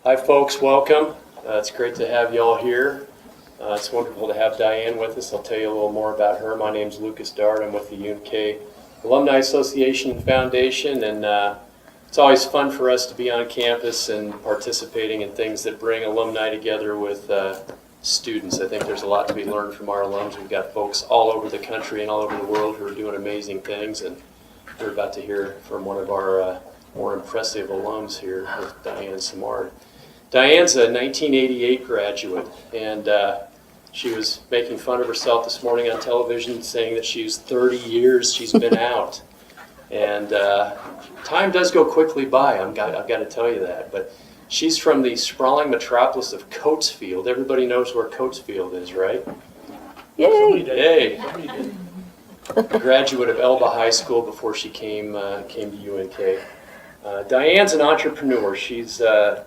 Hi folks, welcome. It's great to have you all here. It's wonderful to have Diane with us. I'll tell you a little more about her. My name's Lucas Dart. I'm with the UNK Alumni Association and Foundation, and it's always fun for us to be on campus and participating in things that bring alumni together with students. I think there's a lot to be learned from our alums. We've got folks all over the country and all over the world who are doing amazing things, and we're about to hear from one of our more impressive alums here with Diane Simard. Diane's a 1988 graduate, and she was making fun of herself this morning on television, saying that she's 30 years she's been out. And time does go quickly by, I've got to tell you that. But she's from the sprawling metropolis of Cotesfield. Everybody knows where Cotesfield is, right? Yay! Yay! A graduate of Elba High School before she came to UNK. Diane's an entrepreneur. She's a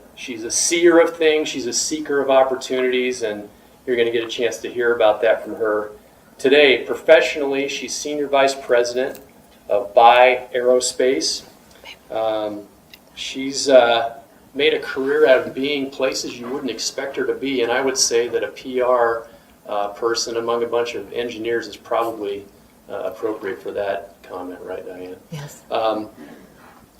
seer of things. She's a seeker of opportunities, and you're going to get a chance to hear about that from her today. Professionally, she's Senior Vice President of Bye Aerospace. She's made a career out of being places you wouldn't expect her to be, and I would say that a PR person among a bunch of engineers is probably appropriate for that comment, right, Diane? Yes.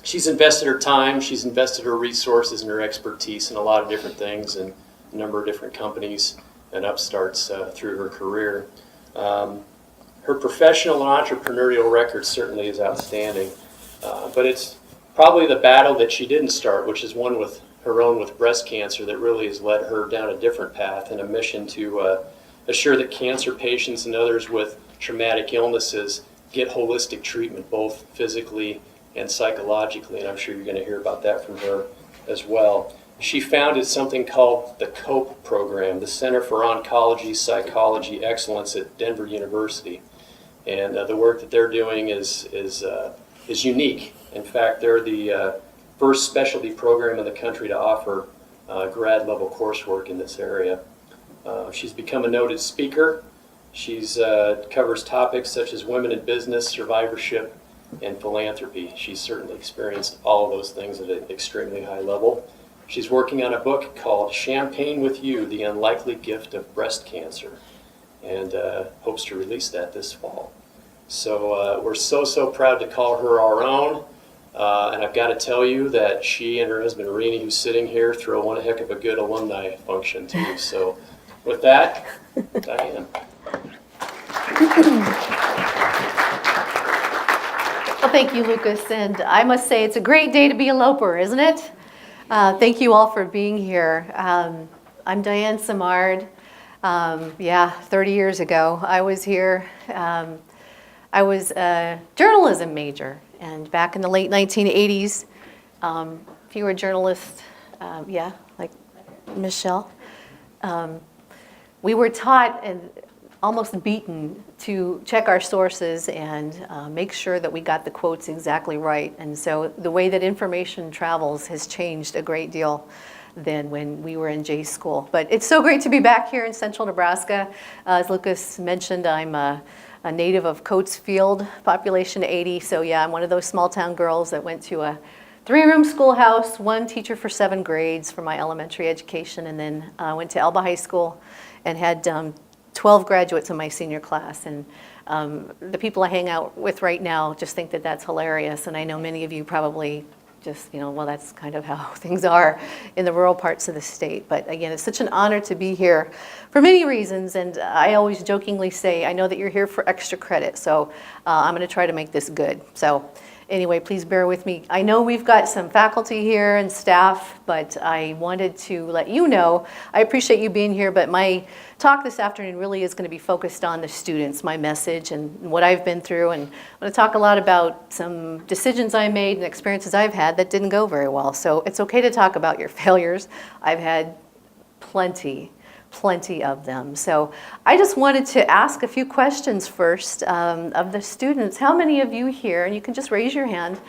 She's invested her time, she's invested her resources and her expertise in a lot of different things and a number of different companies and upstarts through her career. Her professional and entrepreneurial record certainly is outstanding, but it's probably the battle that she didn't start, which is one with her own with breast cancer, that really has led her down a different path and a mission to assure that cancer patients and others with traumatic illnesses get holistic treatment, both physically and psychologically, and I'm sure you're going to hear about that from her as well. She founded something called the COPE program, the Center for Oncology Psychology Excellence at Denver University, and the work that they're doing is unique. In fact, they're the first specialty program in the country to offer grad level coursework in this area. She's become a noted speaker. She's covers topics such as women in business, survivorship, and philanthropy. She's certainly experienced all of those things at an extremely high level. She's working on a book called Champagne with You, The Unlikely Gift of Breast Cancer, and hopes to release that this fall. So we're so proud to call her our own, and I've got to tell you that she and her husband Rini, who's sitting here, throw one heck of a good alumni function too. So with that, Diane. Well, thank you, Lucas, and I must say it's a great day to be a loper, isn't it? Thank you all for being here. I'm Diane Simard. 30 years ago, I was here. I was a journalism major, and back in the late 1980s, if you were a journalist, like Michelle, we were taught and almost beaten to check our sources and make sure that we got the quotes exactly right. And so the way that information travels has changed a great deal than when we were in J school. But it's so great to be back here in central Nebraska. As Lucas mentioned, I'm a native of Cotesfield, population 80. So yeah, I'm one of those small town girls that went to a 3-room schoolhouse, one teacher for 7 grades for my elementary education, and then went to Elba High School and had 12 graduates in my senior class, and the people I hang out with right now just think that that's hilarious, and I know many of you probably just, well, that's kind of how things are in the rural parts of the state. But again, it's such an honor to be here for many reasons, and I always jokingly say, I know that you're here for extra credit, so I'm going to try to make this good. So anyway, please bear with me. I know we've got some faculty here and staff, but I wanted to let you know, I appreciate you being here, but my talk this afternoon really is going to be focused on the students, my message and what I've been through, and I'm going to talk a lot about some decisions I made and experiences I've had that didn't go very well. So it's okay to talk about your failures. I've had plenty of them. So I just wanted to ask a few questions first of the students. How many of you here, and you can just raise your hand,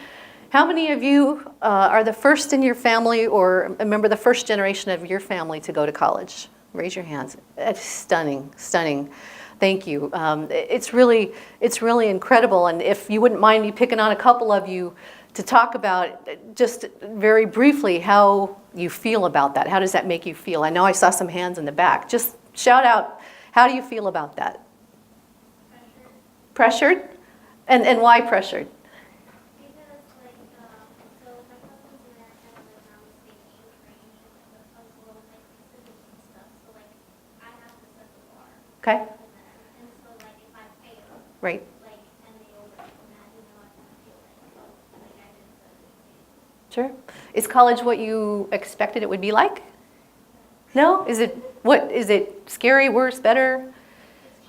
how many of you are the first in your family or remember the first generation of your family to go to college? Raise your hands. That's stunning. Thank you. It's really incredible. And if you wouldn't mind me picking on a couple of you to talk about just very briefly how you feel about that. How does that make you feel? I know I saw some hands in the back. Just shout out, how do you feel about that? Pressured. Pressured? And why pressured? Because, like, so my cousins and I are kind of like around the same age range, as well as like siblings and stuff. So like, I have to set the bar. Okay. And so like, if I fail, Right. like, and they overcome that, you know, I kind of feel like I didn't set it. Sure. Is college what you expected it would be like? No? Is it scary, worse, better? It's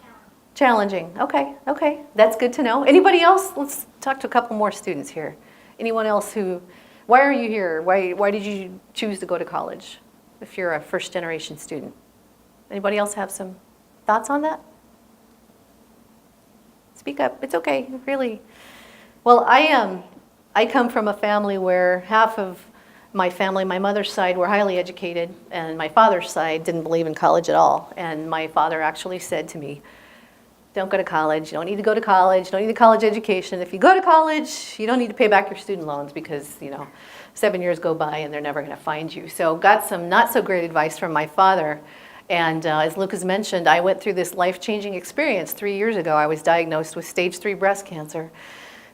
Challenging. challenging. Okay, okay. That's good to know. Anybody else? Let's talk to a couple more students here. Anyone else why are you here? Why did you choose to go to college if you're a first generation student? Anybody else have some thoughts on that? Speak up. It's okay, really. Well, I come from a family where half of my family, my mother's side, were highly educated, and my father's side didn't believe in college at all. And my father actually said to me, don't go to college, you don't need to go to college, you don't need a college education. If you go to college, you don't need to pay back your student loans because, 7 years go by and they're never going to find you. So got some not so great advice from my father. And as Lucas mentioned, I went through this life-changing experience 3 years ago. I was diagnosed with stage 3 breast cancer.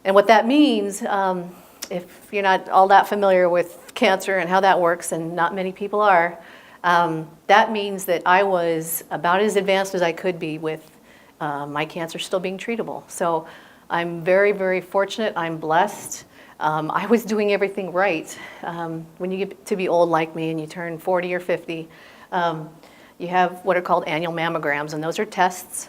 And what that means, if you're not all that familiar with cancer and how that works, and not many people are, that means that I was about as advanced as I could be with my cancer still being treatable. So I'm very, very fortunate. I'm blessed. I was doing everything right. When you get to be old like me and you turn 40 or 50, you have what are called annual mammograms, and those are tests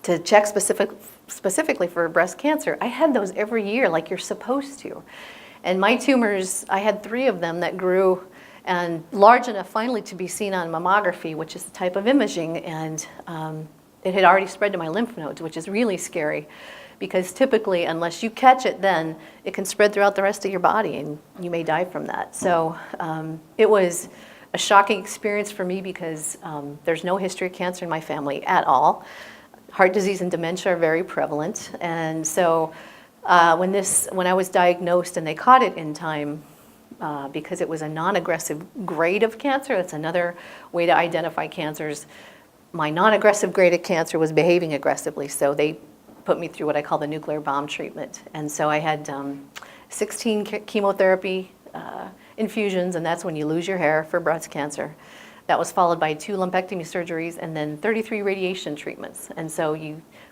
to check specifically for breast cancer. I had those every year like you're supposed to. And my tumors, I had 3 of them that grew and large enough finally to be seen on mammography, which is the type of imaging, and it had already spread to my lymph nodes, which is really scary because typically, unless you catch it then, it can spread throughout the rest of your body and you may die from that. So it was a shocking experience for me because there's no history of cancer in my family at all. Heart disease and dementia are very prevalent. And so when I was diagnosed and they caught it in time, because it was a non-aggressive grade of cancer, that's another way to identify cancers. My non-aggressive grade of cancer was behaving aggressively, so they put me through what I call the nuclear bomb treatment. And so I had 16 chemotherapy infusions, and that's when you lose your hair for breast cancer. That was followed by 2 lumpectomy surgeries and then 33 radiation treatments. And so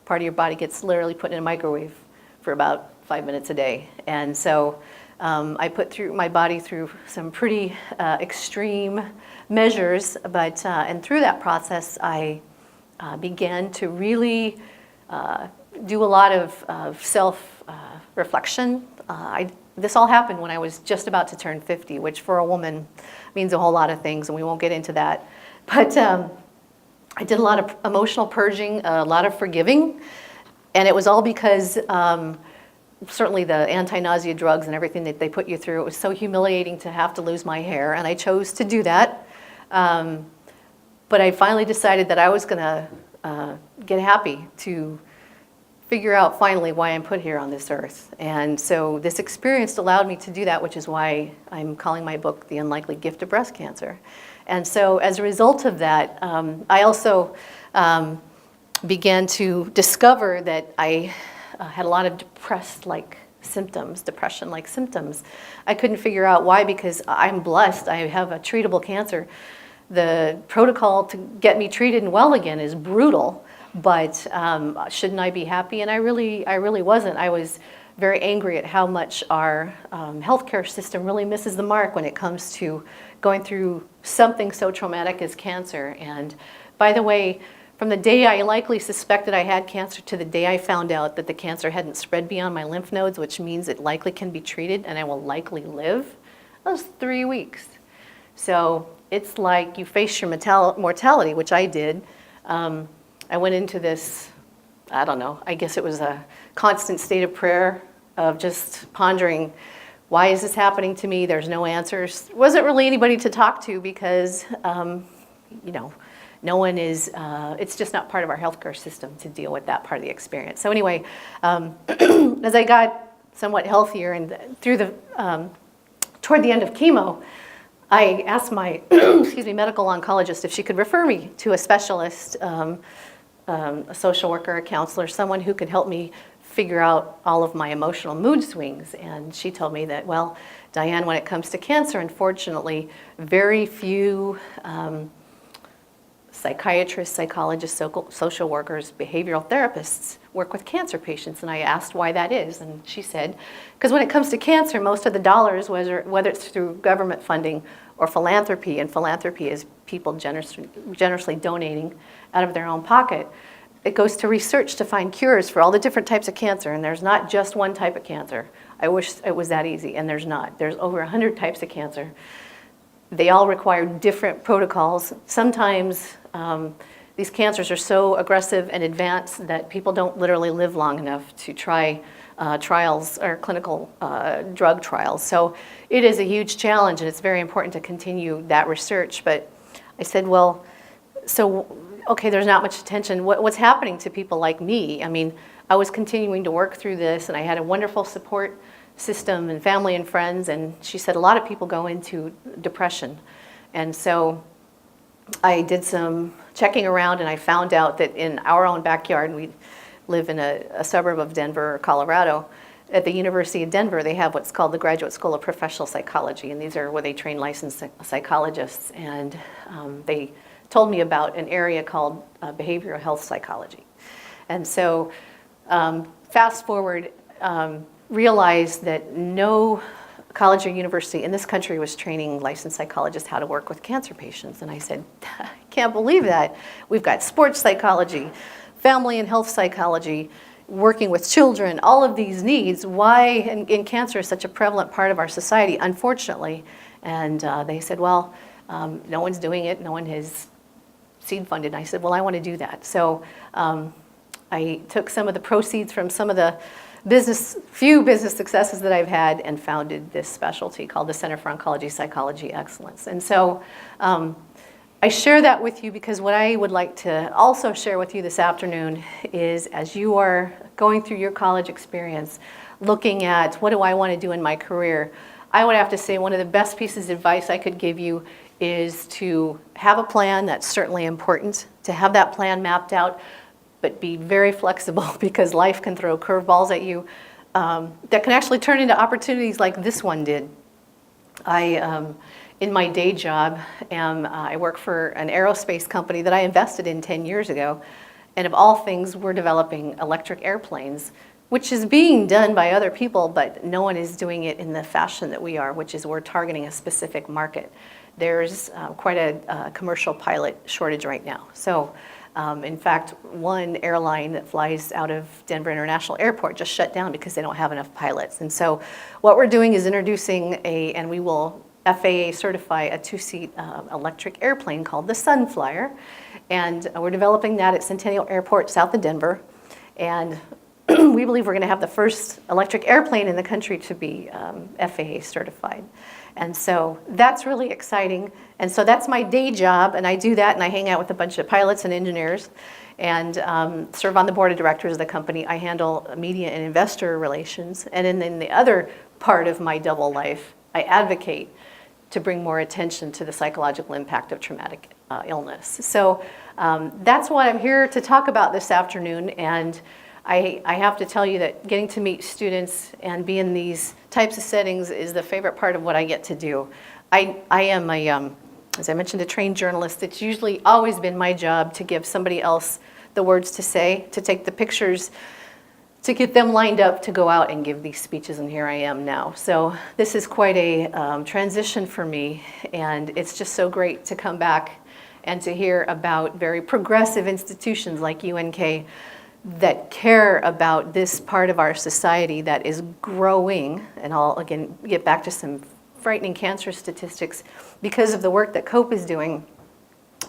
part of your body gets literally put in a microwave for about 5 minutes a day. And so I put my body through some pretty extreme measures, but and through that process, I began to really do a lot of self-reflection. This all happened when I was just about to turn 50, which for a woman means a whole lot of things, and we won't get into that. But I did a lot of emotional purging, a lot of forgiving, and it was all because certainly the anti-nausea drugs and everything that they put you through, it was so humiliating to have to lose my hair, and I chose to do that. But I finally decided that I was going to get happy to figure out finally why I'm put here on this earth. And so this experience allowed me to do that, which is why I'm calling my book The Unlikely Gift of Breast Cancer. And so as a result of that, I also began to discover that I had a lot of depression-like symptoms. I couldn't figure out why, because I'm blessed. I have a treatable cancer. The protocol to get me treated and well again is brutal. But shouldn't I be happy? And I really wasn't. I was very angry at how much our healthcare system really misses the mark when it comes to going through something so traumatic as cancer. And by the way, from the day I likely suspected I had cancer to the day I found out that the cancer hadn't spread beyond my lymph nodes, which means it likely can be treated and I will likely live, that was 3 weeks. So it's like you face your mortality, which I did. I went into this, I don't know, I guess it was a constant state of prayer of just pondering, why is this happening to me? There's no answers. There wasn't really anybody to talk to because, no one is, it's just not part of our healthcare system to deal with that part of the experience. So anyway, as I got somewhat healthier, and toward the end of chemo, I asked my medical oncologist if she could refer me to a specialist, a social worker, a counselor, someone who could help me figure out all of my emotional mood swings. And she told me that, well, Diane, when it comes to cancer, unfortunately, very few psychiatrists, psychologists, social workers, behavioral therapists work with cancer patients. And I asked why that is. And she said, because when it comes to cancer, most of the dollars, whether it's through government funding or philanthropy, and philanthropy is people generously donating out of their own pocket, it goes to research to find cures for all the different types of cancer. And there's not just one type of cancer. I wish it was that easy, and there's not. There's over 100 types of cancer. They all require different protocols. Sometimes these cancers are so aggressive and advanced that people don't literally live long enough to try trials or clinical drug trials. So it is a huge challenge, and it's very important to continue that research. But I said, well, so, okay, there's not much attention. What's happening to people like me? I mean, I was continuing to work through this, and I had a wonderful support system and family and friends, and she said a lot of people go into depression. And so I did some checking around, and I found out that in our own backyard, we live in a suburb of Denver, Colorado. At the University of Denver, they have what's called the Graduate School of Professional Psychology, and these are where they train licensed psychologists. And they told me about an area called behavioral health psychology. And so fast forward, realized that no college or university in this country was training licensed psychologists how to work with cancer patients. And I said, I can't believe that. We've got sports psychology, family and health psychology, working with children, all of these needs. Why, and cancer is such a prevalent part of our society, unfortunately. And they said, well, no one's doing it. No one has seed funded. And I said, well, I want to do that. So I took some of the proceeds from some of the few business successes that I've had and founded this specialty called the Center for Oncology Psychology Excellence. And so I share that with you because what I would like to also share with you this afternoon is, as you are going through your college experience, looking at what do I want to do in my career, I would have to say one of the best pieces of advice I could give you is to have a plan. That's certainly important, to have that plan mapped out, but be very flexible because life can throw curveballs at you that can actually turn into opportunities like this one did. In my day job, I work for an aerospace company that I invested in 10 years ago, and of all things, we're developing electric airplanes, which is being done by other people, but no one is doing it in the fashion that we are, which is we're targeting a specific market. There's quite a commercial pilot shortage right now. So. In fact, one airline that flies out of Denver International Airport just shut down because they don't have enough pilots. And so what we're doing is introducing and we will FAA certify a 2-seat electric airplane called the Sunflyer. And we're developing that at Centennial Airport south of Denver. And we believe we're going to have the first electric airplane in the country to be FAA certified. And so that's really exciting. And so that's my day job, and I do that, and I hang out with a bunch of pilots and engineers and serve on the board of directors of the company. I handle media and investor relations. And then the other part of my double life, I advocate to bring more attention to the psychological impact of traumatic illness. So that's what I'm here to talk about this afternoon. And I have to tell you that getting to meet students and be in these types of settings is the favorite part of what I get to do. I am as I mentioned, a trained journalist. It's usually always been my job to give somebody else the words to say, to take the pictures, to get them lined up to go out and give these speeches, and here I am now. So this is quite a transition for me, and it's just so great to come back and to hear about very progressive institutions like UNK that care about this part of our society that is growing. And I'll again get back to some frightening cancer statistics because of the work that COPE is doing.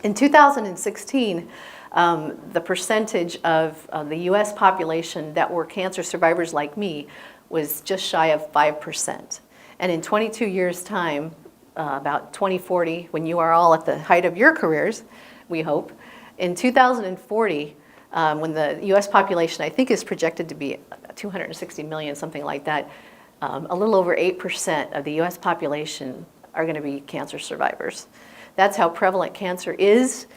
In 2016, the percentage of the US population that were cancer survivors like me was just shy of 5%. And in 22 years' time, about 2040, when you are all at the height of your careers, we hope, in 2040, when the US population, I think, is projected to be 260 million, something like that, a little over 8% of the US population are going to be cancer survivors. That's how prevalent cancer is.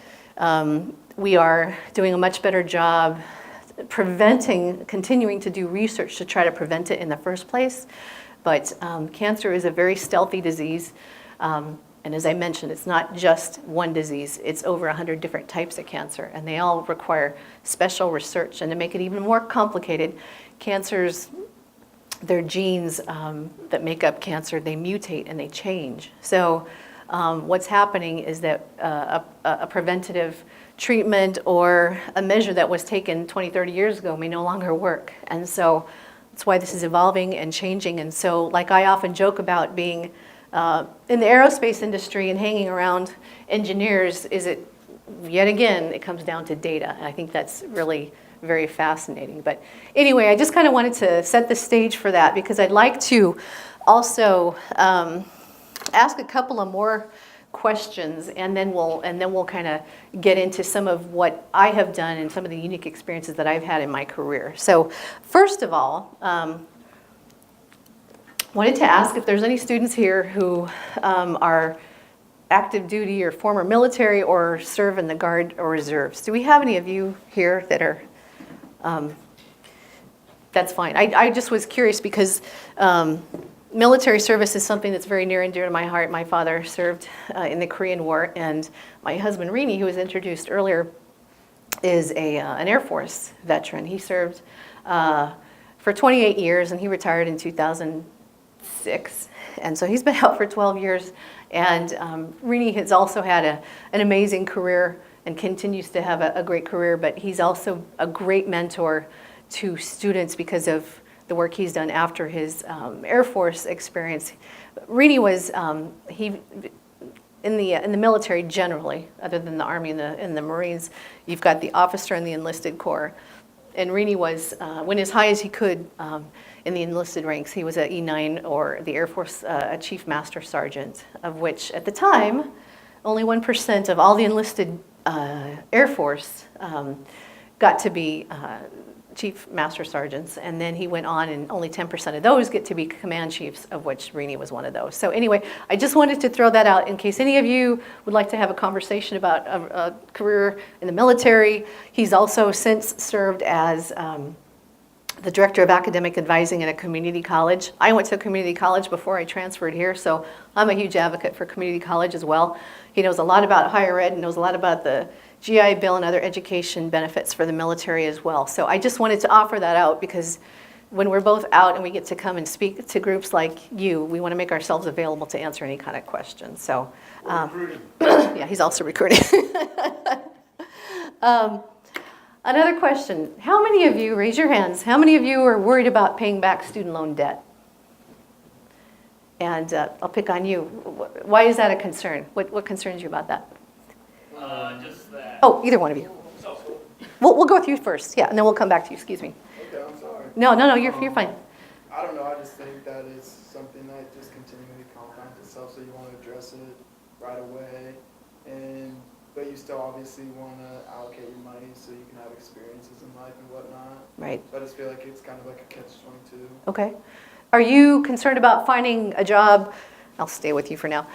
We are doing a much better job continuing to do research to try to prevent it in the first place. But cancer is a very stealthy disease. And as I mentioned, it's not just one disease. It's over 100 different types of cancer, and they all require special research. And to make it even more complicated, cancers, their genes that make up cancer, they mutate and they change. So what's happening is that a preventative treatment or a measure that was taken 20, 30 years ago may no longer work. And so that's why this is evolving and changing. And so like I often joke about being in the aerospace industry and hanging around engineers, is it, yet again, it comes down to data. And I think that's really very fascinating. But anyway, I just kind of wanted to set the stage for that because I'd like to also ask a couple of more questions, and then we'll kind of get into some of what I have done and some of the unique experiences that I've had in my career. So first of all, wanted to ask if there's any students here who are active duty or former military or serve in the Guard or Reserves. Do we have any of you here that are, that's fine. I just was curious because military service is something that's very near and dear to my heart. My father served in the Korean War, and my husband, Rini, who was introduced earlier, is an Air Force veteran. He served for 28 years, and he retired in 2006. And so he's been out for 12 years. And Rini has also had an amazing career and continues to have a great career, but he's also a great mentor to students because of the work he's done after his Air Force experience. Rini was in the military generally, other than the Army and the Marines. You've got the officer and the enlisted corps. And Rini was, went as high as he could in the enlisted ranks. He was at E9 or the Air Force, a Chief Master Sergeant, of which at the time, only 1% of all the enlisted Air Force got to be Chief Master Sergeants, and then he went on, and only 10% of those get to be command chiefs, of which Rini was one of those. So anyway, I just wanted to throw that out in case any of you would like to have a conversation about a career in the military. He's also since served as the Director of Academic Advising at a community college. I went to a community college before I transferred here, so I'm a huge advocate for community college as well. He knows a lot about higher ed and knows a lot about the GI Bill and other education benefits for the military as well. So I just wanted to offer that out because when we're both out and we get to come and speak to groups like you, we want to make ourselves available to answer any kind of questions. So, yeah, he's also recruiting. Another question. How many of you, raise your hands, how many of you are worried about paying back student loan debt? And I'll pick on you. Why is that a concern? What concerns you about that? Just that. Oh, either one of you. We'll go with you first, yeah, and then we'll come back to you. Excuse me. Okay, I'm sorry. No, you're fine. I don't know, I just think that it's something that just continually compounds itself, so you want to address it right away, but you still obviously want to allocate your money so you can have experiences in life and whatnot. Right. So I just feel like it's kind of like a catch-22. Okay. Are you concerned about finding a job, I'll stay with you for now,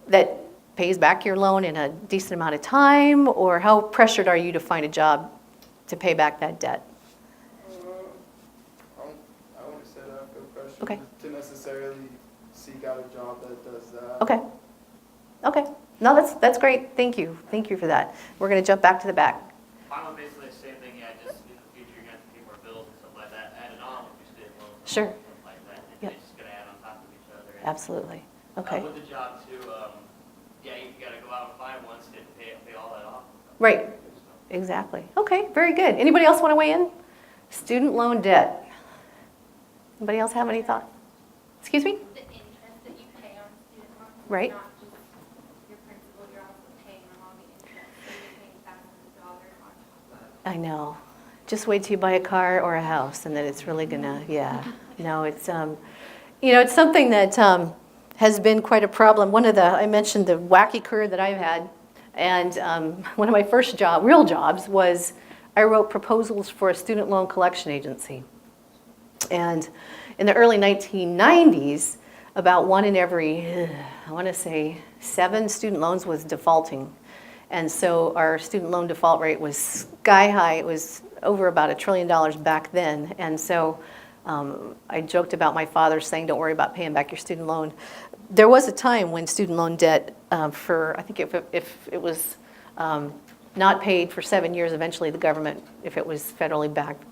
that pays back your loan in a decent amount of time, or how pressured are you to find a job to pay back that debt? I wouldn't say that I feel pressure Okay. to necessarily seek out a job that does that. Okay. Okay. No, that's great. Thank you. Thank you for that. We're going to jump back to the back. I'm basically the same thing, yeah, just in the future you're going to have to pay more bills and stuff like that, added on with your student loans. Sure. And stuff like that, and Yep. it's just going to add on top of each other. And, Absolutely. Okay. with the job too, yeah, you got to go out and find one to pay all that off. Right. Exactly. Okay, very good. Anybody else want to weigh in? Student loan debt. Anybody else have any thoughts? Excuse me? The interest that you pay on student loans is Right. not just your principal, you're also paying on all the interest. So you're paying thousands of dollars on top of. I know. Just wait till you buy a car or a house, and then it's really gonna, yeah. No, it's, it's something that has been quite a problem. I mentioned the wacky career that I've had, and one of my first real jobs was I wrote proposals for a student loan collection agency. And in the early 1990s, about 1 in every, I want to say, 7 student loans was defaulting. And so our student loan default rate was sky high. It was over about $1 trillion back then. And so I joked about my father saying, don't worry about paying back your student loan. There was a time when student loan debt for, I think if it was not paid for 7 years, eventually the government, if it was federally backed,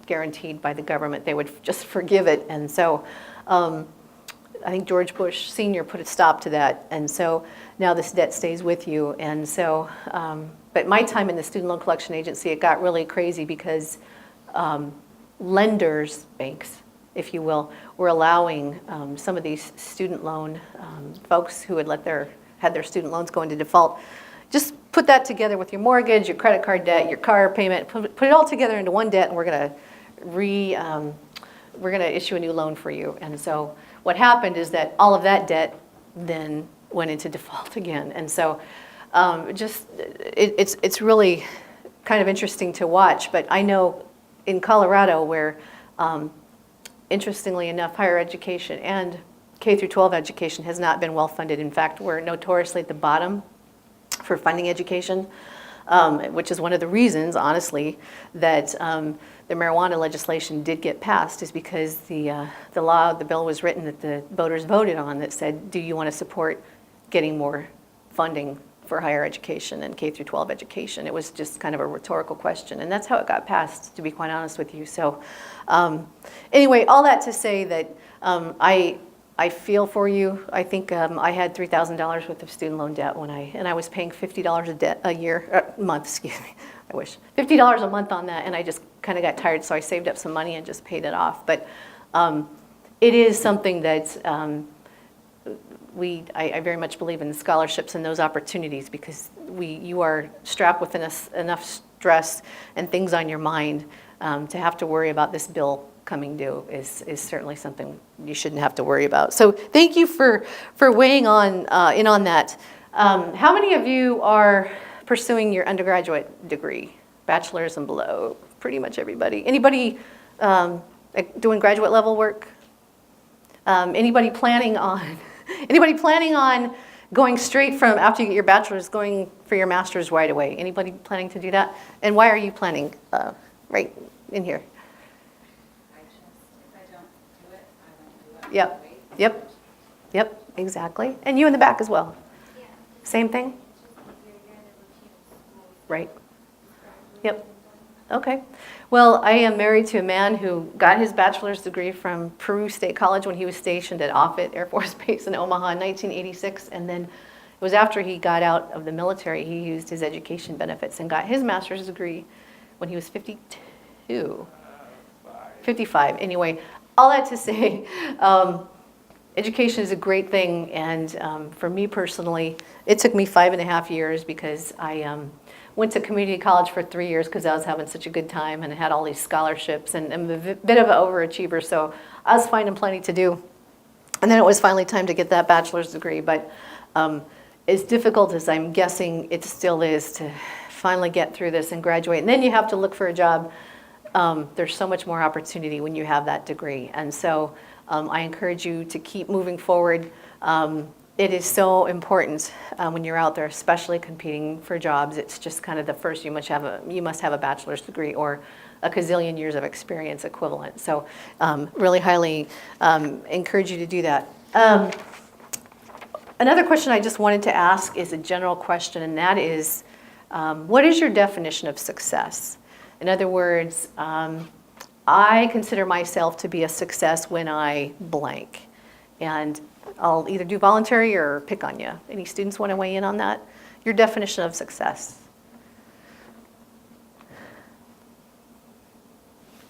guaranteed by the government, they would just forgive it. And so I think George Bush Sr. put a stop to that. And so now this debt stays with you. And so, but my time in the student loan collection agency, it got really crazy because lenders, banks, if you will, were allowing some of these student loan folks who had had their student loans go into default. Just put that together with your mortgage, your credit card debt, your car payment, put it all together into one debt, and we're going to issue a new loan for you. And so what happened is that all of that debt then went into default again. And so it's really kind of interesting to watch. But I know in Colorado where, interestingly enough, higher education and K through 12 education has not been well funded. In fact, we're notoriously at the bottom for funding education, which is one of the reasons, honestly, that the marijuana legislation did get passed, is because the bill was written that the voters voted on that said, do you want to support getting more funding for higher education and K through 12 education? It was just kind of a rhetorical question, and that's how it got passed, to be quite honest with you. So anyway, all that to say that I feel for you. I think I had $3,000 worth of student loan debt and I was paying $50 a month, excuse me. I wish $50 a month on that, and I just kind of got tired, so I saved up some money and just paid it off. But it is something that I very much believe in scholarships and those opportunities, because you are strapped with enough stress and things on your mind to have to worry about this bill coming due is certainly something you shouldn't have to worry about. So thank you for weighing in on that. How many of you are pursuing your undergraduate degree, bachelor's and below? Pretty much everybody. Anybody doing graduate level work? Anybody planning on going straight from after you get your bachelor's, going for your master's right away? Anybody planning to do that? And why are you planning right in here? If I don't do it, I won't do it. Yep, exactly. And you in the back as well? Yeah. Same thing? It's just like you're in the routine of school. Right. Yep. Okay. Well, I am married to a man who got his bachelor's degree from Peru State College when he was stationed at Offutt Air Force Base in Omaha in 1986. And then it was after he got out of the military, he used his education benefits and got his master's degree when he was 52. 55. Anyway, all that to say, education is a great thing. And for me personally, it took me 5.5 years because I went to community college for 3 years because I was having such a good time and had all these scholarships, and I'm a bit of an overachiever, so I was finding plenty to do. And then it was finally time to get that bachelor's degree. But as difficult as I'm guessing it still is to finally get through this and graduate, and then you have to look for a job. There's so much more opportunity when you have that degree. And so I encourage you to keep moving forward. It is so important when you're out there, especially competing for jobs. It's just kind of the first, you must have a bachelor's degree or a gazillion years of experience equivalent. So really highly encourage you to do that. Another question I just wanted to ask is a general question, and that is, what is your definition of success? In other words, I consider myself to be a success when I blank. And I'll either do voluntary or pick on you. Any students want to weigh in on that? Your definition of success.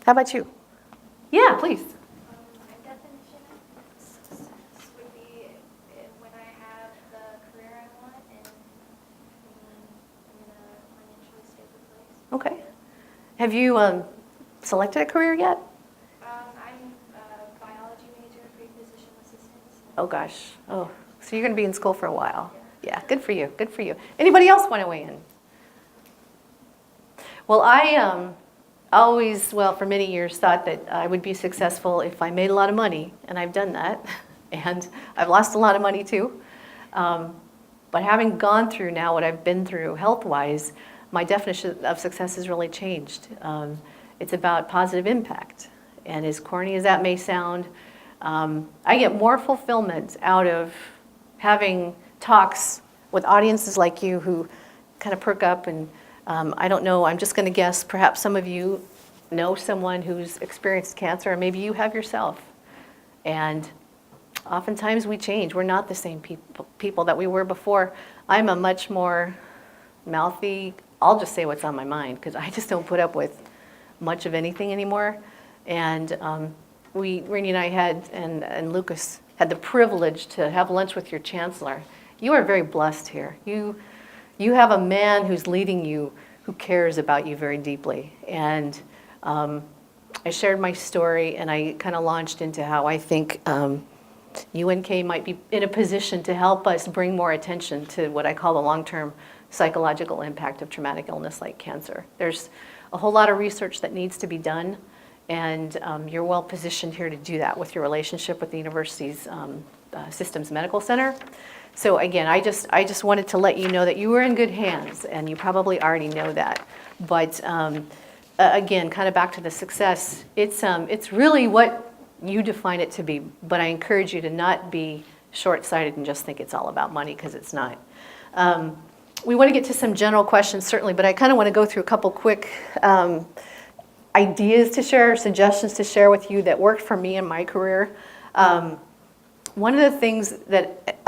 How about you? Yeah, please. My definition of success would be when I have the career I want and I'm in a financially stable place. Okay. Have you selected a career yet? I'm a biology major, pre-physician assistant. Oh gosh. Oh, so you're going to be in school for a while. Yeah, good for you. Good for you. Anybody else want to weigh in? Well, always, well, for many years thought that I would be successful if I made a lot of money, and I've done that, and I've lost a lot of money too. But having gone through now what I've been through health-wise, my definition of success has really changed. It's about positive impact. And as corny as that may sound, I get more fulfillment out of having talks with audiences like you who kind of perk up and I don't know, I'm just going to guess, perhaps some of you know someone who's experienced cancer, or maybe you have yourself. And oftentimes we change. We're not the same people that we were before. I'm a much more mouthy, I'll just say what's on my mind, because I just don't put up with much of anything anymore. And Rainey and I had, and Lucas had the privilege to have lunch with your chancellor. You are very blessed here. You have a man who's leading you who cares about you very deeply. And I shared my story, and I kind of launched into how I think UNK might be in a position to help us bring more attention to what I call the long-term psychological impact of traumatic illness like cancer. There's a whole lot of research that needs to be done, and you're well positioned here to do that with your relationship with the university's Systems Medical Center. So again, I just wanted to let you know that you were in good hands, and you probably already know that. But again, kind of back to the success, it's really what you define it to be. But I encourage you to not be short-sighted and just think it's all about money, because it's not. We want to get to some general questions, certainly, but I kind of want to go through a couple quick ideas to share, suggestions to share with you that worked for me in my career. One of the things that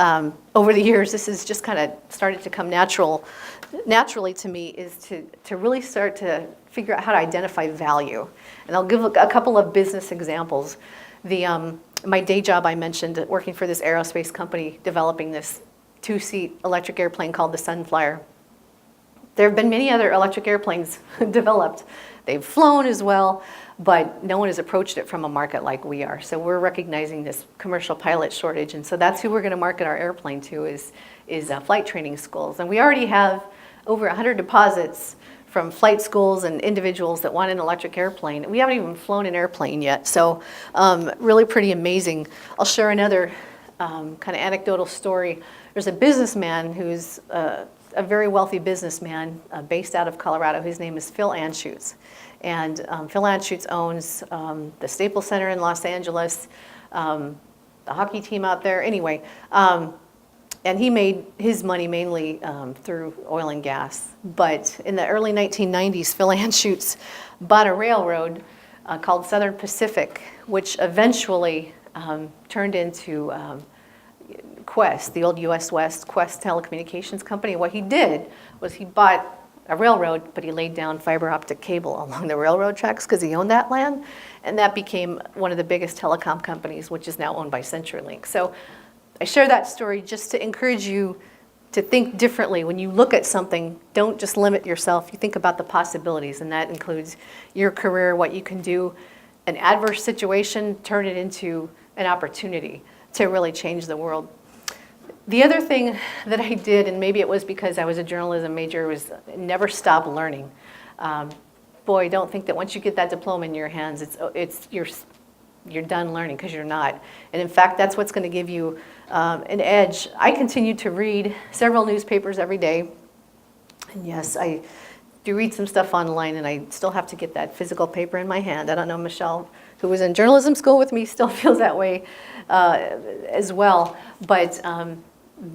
over the years, this has just kind of started to come naturally to me, is to really start to figure out how to identify value. And I'll give a couple of business examples. My day job, I mentioned, working for this aerospace company, developing this 2-seat electric airplane called the Sunflyer. There have been many other electric airplanes developed. They've flown as well, but no one has approached it from a market like we are. So we're recognizing this commercial pilot shortage, and so that's who we're going to market our airplane to is flight training schools. And we already have over 100 deposits from flight schools and individuals that want an electric airplane. We haven't even flown an airplane yet, so really pretty amazing. I'll share another kind of anecdotal story. There's a businessman who's a very wealthy businessman based out of Colorado. His name is Phil Anschutz. And Phil Anschutz owns the Staples Center in Los Angeles, the hockey team out there. Anyway, and he made his money mainly through oil and gas. But in the early 1990s, Phil Anschutz bought a railroad called Southern Pacific, which eventually turned into Quest, the old US West Quest telecommunications company. What he did was he bought a railroad, but he laid down fiber optic cable along the railroad tracks because he owned that land, and that became one of the biggest telecom companies, which is now owned by CenturyLink. So I share that story just to encourage you to think differently. When you look at something, don't just limit yourself. You think about the possibilities, and that includes your career, what you can do. An adverse situation, turn it into an opportunity to really change the world. The other thing that I did, and maybe it was because I was a journalism major, was never stop learning. Boy, don't think that once you get that diploma in your hands, you're done learning, because you're not. And in fact, that's what's going to give you an edge. I continue to read several newspapers every day. And yes, I do read some stuff online, and I still have to get that physical paper in my hand. I don't know, Michelle, who was in journalism school with me, still feels that way as well. But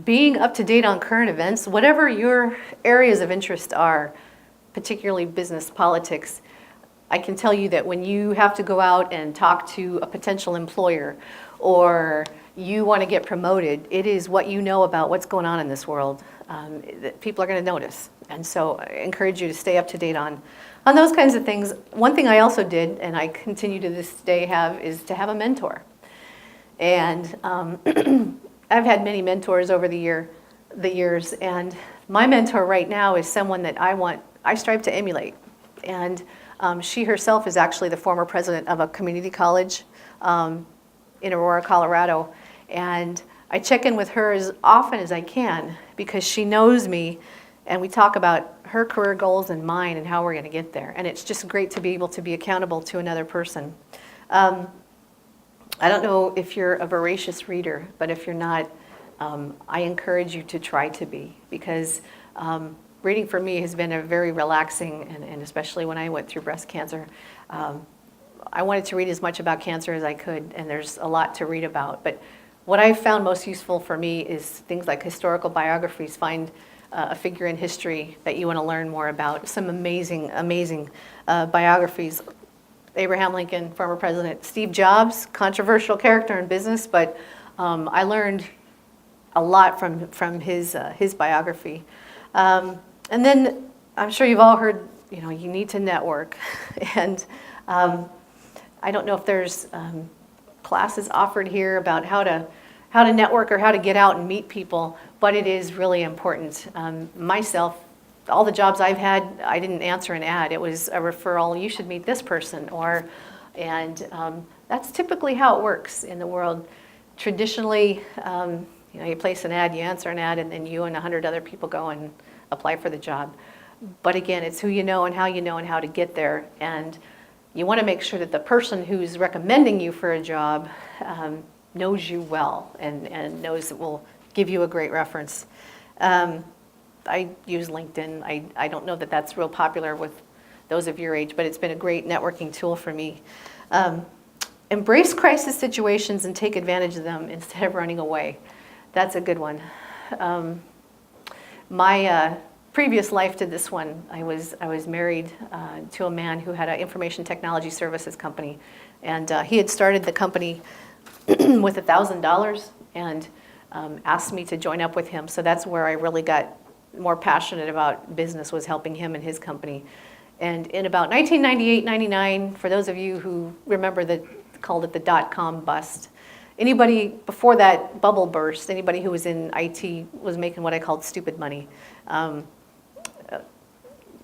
being up to date on current events, whatever your areas of interest are, particularly business, politics, I can tell you that when you have to go out and talk to a potential employer, or you want to get promoted, it is what you know about what's going on in this world that people are going to notice. And so I encourage you to stay up to date on those kinds of things. One thing I also did, and I continue to this day is to have a mentor. And I've had many mentors over the years, and my mentor right now is someone that I strive to emulate. And she herself is actually the former president of a community college in Aurora, Colorado. And I check in with her as often as I can, because she knows me and we talk about her career goals and mine and how we're going to get there. And it's just great to be able to be accountable to another person. I don't know if you're a voracious reader, but if you're not, I encourage you to try to be, because reading for me has been a very relaxing, and especially when I went through breast cancer, I wanted to read as much about cancer as I could, and there's a lot to read about. But what I found most useful for me is things like historical biographies. Find a figure in history that you want to learn more about. Some amazing, amazing biographies. Abraham Lincoln, former president. Steve Jobs, controversial character in business, but I learned a lot from his biography. And then I'm sure you've all heard, you need to network. And I don't know if there's classes offered here about how to network or how to get out and meet people, but it is really important. Myself, all the jobs I've had, I didn't answer an ad. It was a referral. You should meet this person, and that's typically how it works in the world. Traditionally, you place an ad, you answer an ad, and then you and 100 other people go and apply for the job. But again, it's who you know and how to get there. And you want to make sure that the person who's recommending you for a job knows you well and knows it will give you a great reference. I use LinkedIn. I don't know that that's real popular with those of your age, but it's been a great networking tool for me. Embrace crisis situations and take advantage of them instead of running away. That's a good one. My previous life to this one, I was married to a man who had an information technology services company, and he had started the company with $1,000 and asked me to join up with him. So that's where I really got more passionate about business, was helping him and his company. And in about 1998-99, for those of you who remember called it the dot-com bust, anybody before that bubble burst, anybody who was in IT was making what I called stupid money.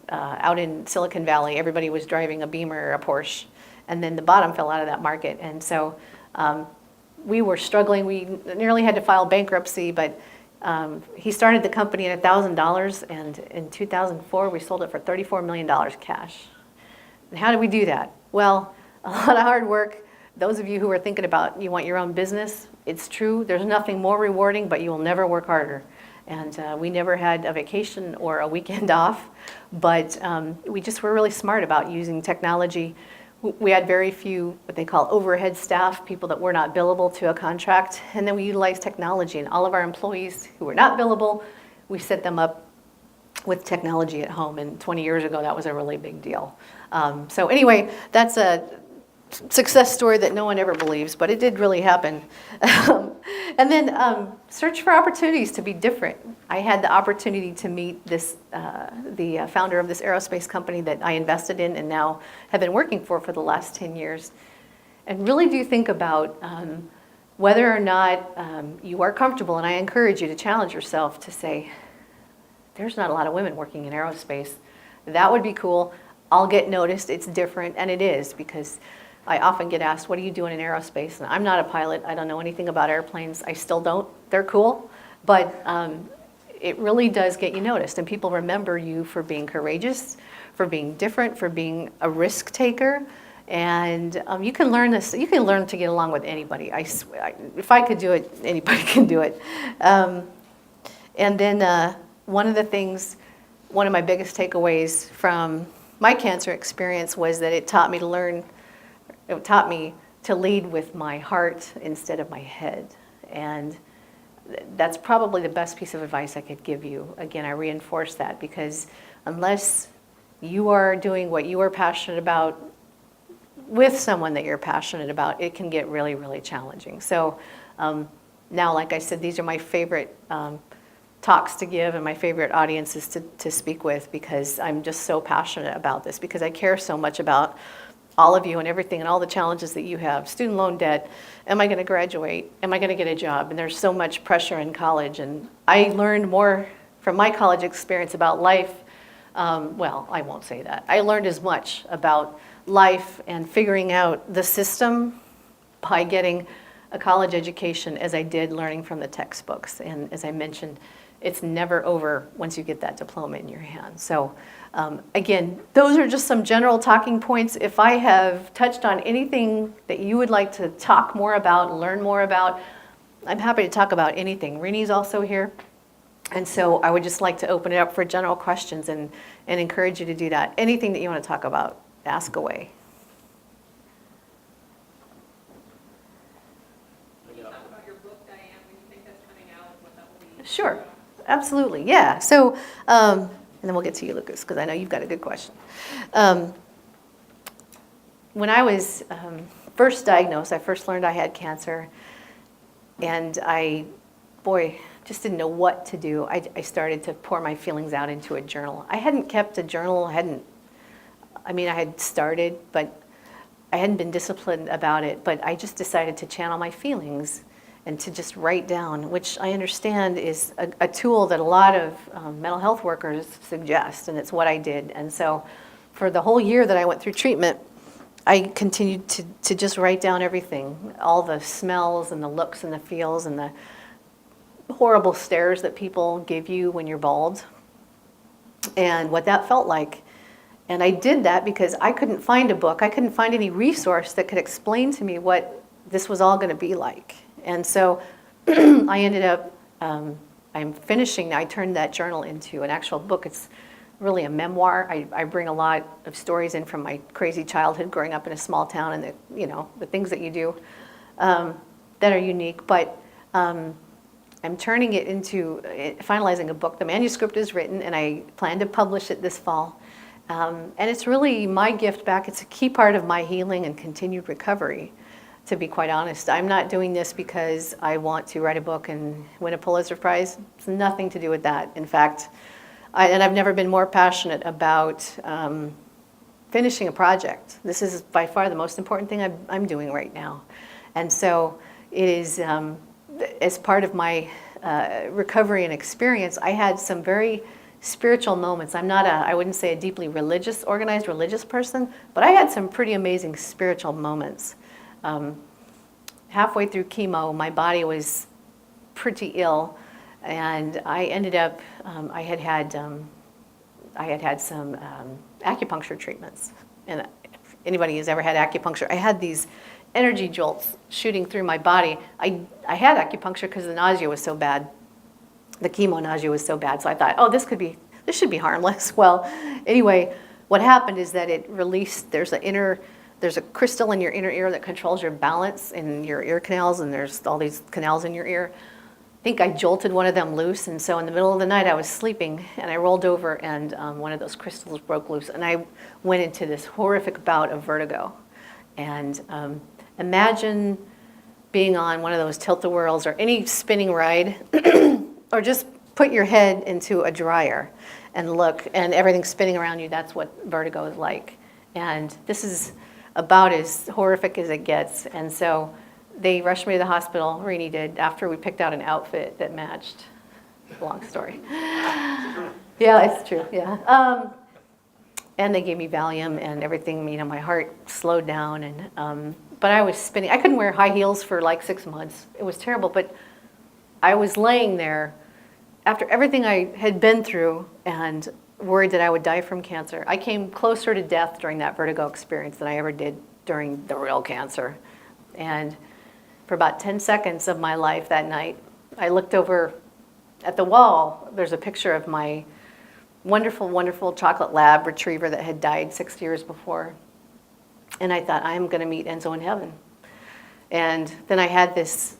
Out in Silicon Valley, everybody was driving a Beamer or a Porsche, and then the bottom fell out of that market. And so we were struggling. We nearly had to file bankruptcy, but he started the company at $1,000, and in 2004, we sold it for $34 million cash. And how did we do that? Well, a lot of hard work. Those of you who are thinking about you want your own business, it's true. There's nothing more rewarding, but you will never work harder. And we never had a vacation or a weekend off, but we just were really smart about using technology. We had very few what they call overhead staff, people that were not billable to a contract, and then we utilized technology. And all of our employees who were not billable, we set them up with technology at home. And 20 years ago, that was a really big deal. So anyway, that's a success story that no one ever believes, but it did really happen. And then search for opportunities to be different. I had the opportunity to meet the founder of this aerospace company that I invested in and now have been working for the last 10 years. And really do think about whether or not you are comfortable, and I encourage you to challenge yourself to say, there's not a lot of women working in aerospace. That would be cool. I'll get noticed. It's different, and it is, because I often get asked, what are you doing in aerospace? And I'm not a pilot. I don't know anything about airplanes. I still don't. They're cool. But it really does get you noticed. And people remember you for being courageous, for being different, for being a risk taker. And you can learn this. You can learn to get along with anybody. If I could do it, anybody can do it. And then one of my biggest takeaways from my cancer experience was that it taught me to lead with my heart instead of my head. And that's probably the best piece of advice I could give you. Again, I reinforce that, because unless you are doing what you are passionate about with someone that you're passionate about, it can get really, really challenging. So now, like I said, these are my favorite talks to give and my favorite audiences to speak with, because I'm just so passionate about this, because I care so much about all of you and everything and all the challenges that you have. Student loan debt, am I going to graduate? Am I going to get a job? And there's so much pressure in college. And I learned more from my college experience about life. Well, I won't say that. I learned as much about life and figuring out the system by getting a college education as I did learning from the textbooks. And as I mentioned, it's never over once you get that diploma in your hand. So again, those are just some general talking points. If I have touched on anything that you would like to talk more about, learn more about, I'm happy to talk about anything. Reni's also here. And so I would just like to open it up for general questions and encourage you to do that. Anything that you want to talk about, ask away. Can you talk about your book, Diane, when you think that's coming out and what that will be? Sure, absolutely, yeah. So, and then we'll get to you, Lucas, because I know you've got a good question. When I was first diagnosed, I first learned I had cancer, and I, just didn't know what to do. I started to pour my feelings out into a journal. I hadn't kept a journal, I had started, but I hadn't been disciplined about it, but I just decided to channel my feelings and to just write down, which I understand is a tool that a lot of mental health workers suggest, and it's what I did. And so for the whole year that I went through treatment, I continued to just write down everything, all the smells and the looks and the feels and the horrible stares that people give you when you're bald and what that felt like. And I did that because I couldn't find a book. I couldn't find any resource that could explain to me what this was all going to be like. And so I ended up, I'm finishing, I turned that journal into an actual book. It's really a memoir. I bring a lot of stories in from my crazy childhood growing up in a small town and the things that you do that are unique. But I'm turning it into, finalizing a book. The manuscript is written and I plan to publish it this fall. And it's really my gift back. It's a key part of my healing and continued recovery, to be quite honest. I'm not doing this because I want to write a book and win a Pulitzer Prize. It's nothing to do with that. In fact, I've never been more passionate about finishing a project. This is by far the most important thing I'm doing right now. And so it is, as part of my recovery and experience, I had some very spiritual moments. I'm not I wouldn't say a deeply organized religious person, but I had some pretty amazing spiritual moments. Halfway through chemo, my body was pretty ill, and I ended up, I had had some acupuncture treatments. And if anybody has ever had acupuncture, I had these energy jolts shooting through my body. I had acupuncture because the nausea was so bad. The chemo nausea was so bad, so I thought, oh, this should be harmless. Well, anyway, what happened is that it released, there's a crystal in your inner ear that controls your balance in your ear canals, and there's all these canals in your ear. I think I jolted one of them loose, and so in the middle of the night I was sleeping, and I rolled over, and one of those crystals broke loose, and I went into this horrific bout of vertigo. And imagine being on one of those tilt-a-whirls or any spinning ride, or just put your head into a dryer and look, and everything's spinning around you. That's what vertigo is like. And this is about as horrific as it gets. And so they rushed me to the hospital, Rini did, after we picked out an outfit that matched. Long story. Yeah, it's true, yeah. And they gave me Valium and everything, my heart slowed down. And but I was spinning. I couldn't wear high heels for like 6 months. It was terrible, but I was laying there after everything I had been through and worried that I would die from cancer. I came closer to death during that vertigo experience than I ever did during the real cancer. And for about 10 seconds of my life that night, I looked over at the wall. There's a picture of my wonderful, wonderful chocolate lab retriever that had died 6 years before. And I thought, I'm going to meet Enzo in heaven. And then I had this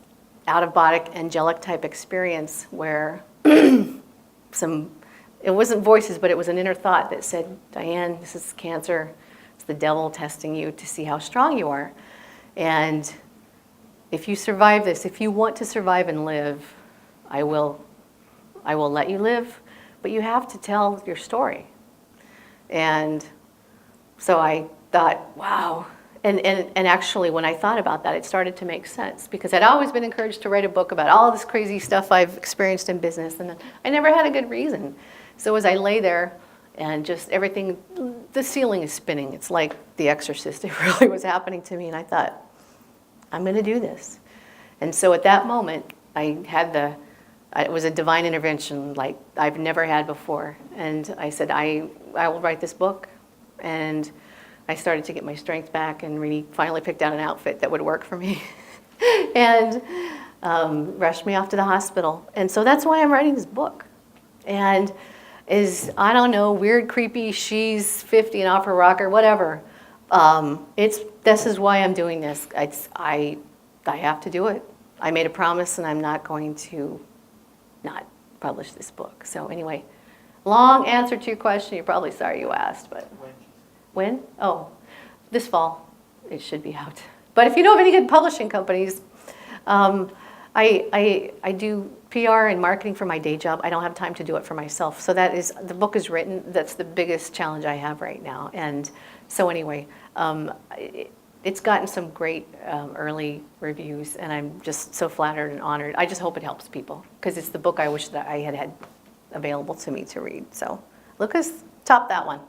out-of-body angelic type experience where it wasn't voices, but it was an inner thought that said, Diane, this is cancer. It's the devil testing you to see how strong you are. And if you survive this, if you want to survive and live, I will let you live, but you have to tell your story. And so I thought, wow. And actually, when I thought about that, it started to make sense, because I'd always been encouraged to write a book about all this crazy stuff I've experienced in business, and I never had a good reason. So as I lay there and just everything, the ceiling is spinning. It's like The Exorcist. It really was happening to me, and I thought, I'm going to do this. And so at that moment, it was a divine intervention like I've never had before. And I said, I will write this book. And I started to get my strength back and really finally picked out an outfit that would work for me and rushed me off to the hospital. And so that's why I'm writing this book. And I don't know, weird, creepy, she's 50 and off her rocker, whatever. This is why I'm doing this. I have to do it. I made a promise and I'm not going to not publish this book. So anyway, long answer to your question. You're probably sorry you asked, but when? Oh, this fall it should be out. But if you know of any good publishing companies, I do PR and marketing for my day job. I don't have time to do it for myself. So the book is written. That's the biggest challenge I have right now. And so anyway, it's gotten some great early reviews, and I'm just so flattered and honored. I just hope it helps people, because it's the book I wish that I had available to me to read. So Lucas, top that one.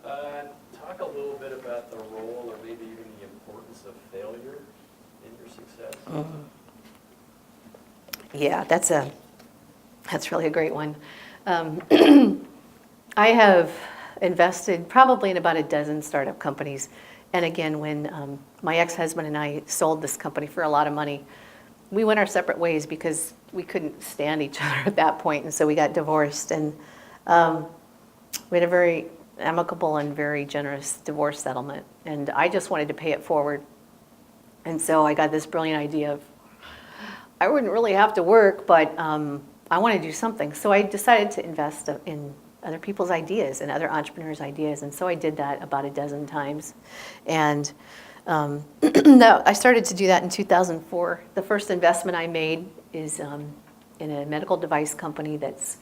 Talk a little bit about the role, or maybe even the importance of failure in your success. Mm-hmm. Yeah, that's really a great one. I have invested probably in about a dozen startup companies. And again, when my ex-husband and I sold this company for a lot of money, we went our separate ways because we couldn't stand each other at that point, and so we got divorced. And we had a very amicable and very generous divorce settlement, and I just wanted to pay it forward. And so I got this brilliant idea of, I wouldn't really have to work, but I want to do something. So I decided to invest in other people's ideas and other entrepreneurs' ideas. And so I did that about a dozen times. And I started to do that in 2004. The first investment I made is in a medical device company that's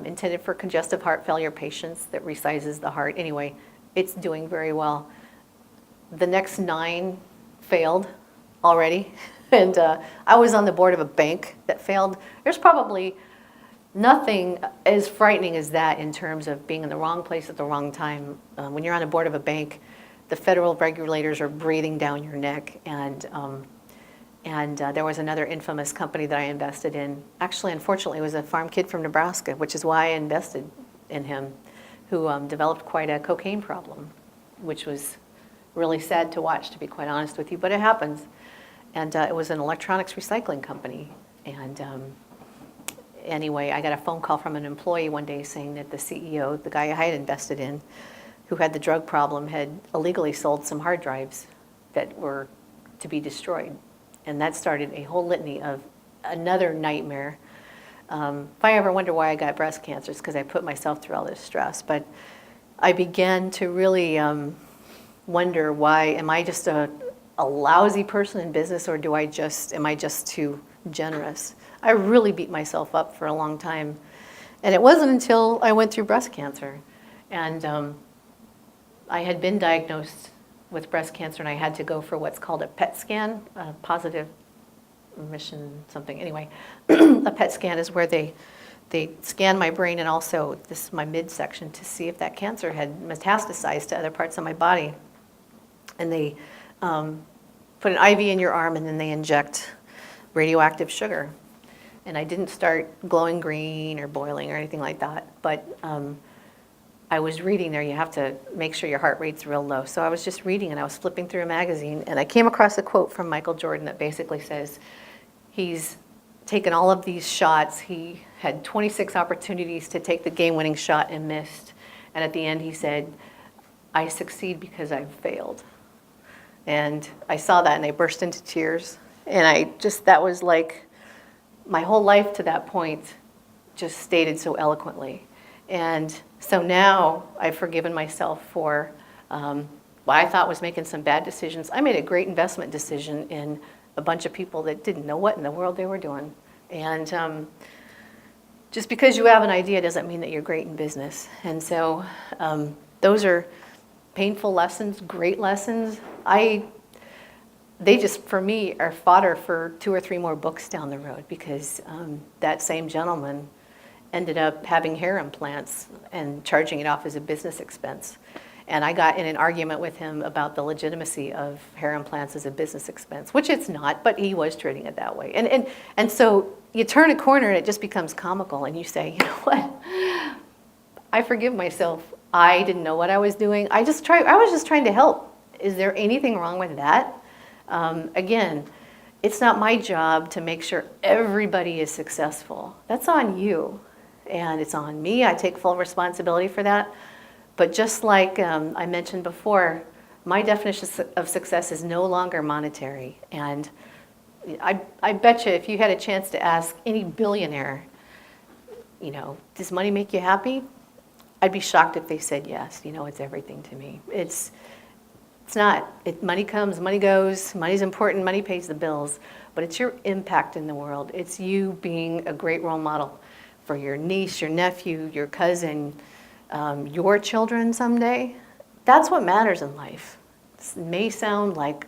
intended for congestive heart failure patients that resizes the heart. Anyway, it's doing very well. The next 9 failed already. And I was on the board of a bank that failed. There's probably nothing as frightening as that in terms of being in the wrong place at the wrong time. When you're on the board of a bank, the federal regulators are breathing down your neck. And there was another infamous company that I invested in. Actually, unfortunately, it was a farm kid from Nebraska, which is why I invested in him, who developed quite a cocaine problem, which was really sad to watch, to be quite honest with you, but it happens. And it was an electronics recycling company. And anyway, I got a phone call from an employee one day saying that the CEO, the guy I had invested in, who had the drug problem, had illegally sold some hard drives that were to be destroyed. And that started a whole litany of another nightmare. If I ever wonder why I got breast cancer, it's because I put myself through all this stress. But I began to really wonder, why am I just a lousy person in business, or am I just too generous? I really beat myself up for a long time. And it wasn't until I went through breast cancer. And I had been diagnosed with breast cancer, and I had to go for what's called a PET scan, a positive emission something. Anyway, a PET scan is where they scan my brain and also my midsection to see if that cancer had metastasized to other parts of my body. And they put an IV in your arm, and then they inject radioactive sugar. And I didn't start glowing green or boiling or anything like that, but I was reading there, you have to make sure your heart rate's real low. So I was just reading, and I was flipping through a magazine, and I came across a quote from Michael Jordan that basically says he's taken all of these shots. He had 26 opportunities to take the game-winning shot and missed. And at the end he said, I succeed because I've failed. And I saw that and I burst into tears. And that was like my whole life to that point just stated so eloquently. And so now I've forgiven myself for what I thought was making some bad decisions. I made a great investment decision in a bunch of people that didn't know what in the world they were doing. And just because you have an idea doesn't mean that you're great in business. And so those are painful lessons, great lessons. They just, for me, are fodder for 2 or 3 more books down the road, because that same gentleman ended up having hair implants and charging it off as a business expense. And I got in an argument with him about the legitimacy of hair implants as a business expense, which it's not, but he was treating it that way. And so you turn a corner and it just becomes comical, and you say, you know what? I forgive myself. I didn't know what I was doing. I was just trying to help. Is there anything wrong with that? Again, it's not my job to make sure everybody is successful. That's on you. And it's on me. I take full responsibility for that. But just like I mentioned before, my definition of success is no longer monetary. And I bet you if you had a chance to ask any billionaire, you know, does money make you happy? I'd be shocked if they said yes. You know, it's everything to me. It's not. Money comes, money goes. Money's important. Money pays the bills. But it's your impact in the world. It's you being a great role model for your niece, your nephew, your cousin, your children someday. That's what matters in life. This may sound like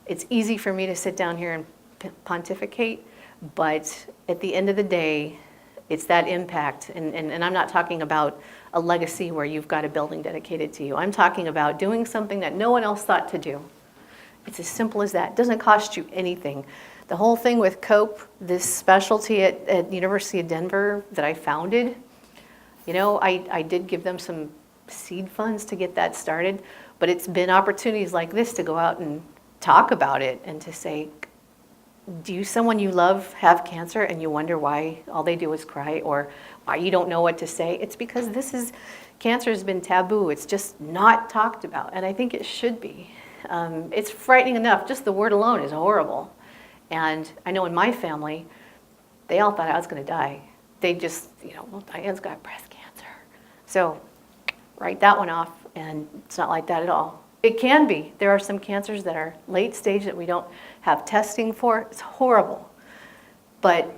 it's easy for me to sit down here and pontificate, but at the end of the day, it's that impact. And I'm not talking about a legacy where you've got a building dedicated to you. I'm talking about doing something that no one else thought to do. It's as simple as that. It doesn't cost you anything. The whole thing with COPE, this specialty at University of Denver that I founded, you know, I did give them some seed funds to get that started, but it's been opportunities like this to go out and talk about it and to say, do someone you love have cancer and you wonder why all they do is cry or why you don't know what to say? It's because cancer has been taboo. It's just not talked about, and I think it should be. It's frightening enough. Just the word alone is horrible. And I know in my family, they all thought I was going to die. They just, you know, well, Diane's got breast cancer. So write that one off, and it's not like that at all. It can be. There are some cancers that are late stage that we don't have testing for. It's horrible. But